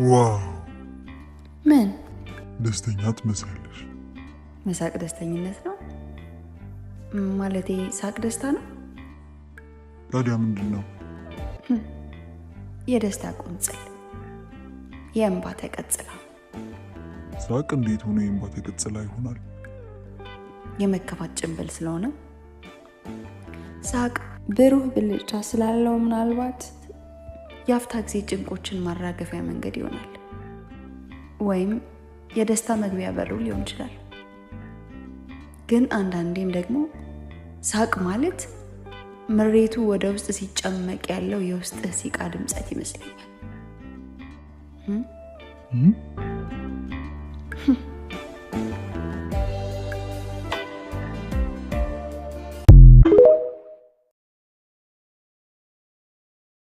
ዋው ምን ደስተኛ ትመስያለሽ። መሳቅ ደስተኝነት ነው ማለቴ? ሳቅ ደስታ ነው? ታዲያ ምንድን ነው? የደስታ ቁንጽል፣ የእንባ ተቀጽላ። ሳቅ እንዴት ሆኖ የእንባ ተቀጽላ ይሆናል? የመከፋት ጭንብል ስለሆነ። ሳቅ ብሩህ ብልጭታ ስላለው ምናልባት የአፍታ ጊዜ ጭንቆችን ማራገፊያ መንገድ ይሆናል፣ ወይም የደስታ መግቢያ በሩ ሊሆን ይችላል። ግን አንዳንዴም ደግሞ ሳቅ ማለት ምሬቱ ወደ ውስጥ ሲጨመቅ ያለው የውስጥ ሲቃ ድምጸት ይመስለኛል።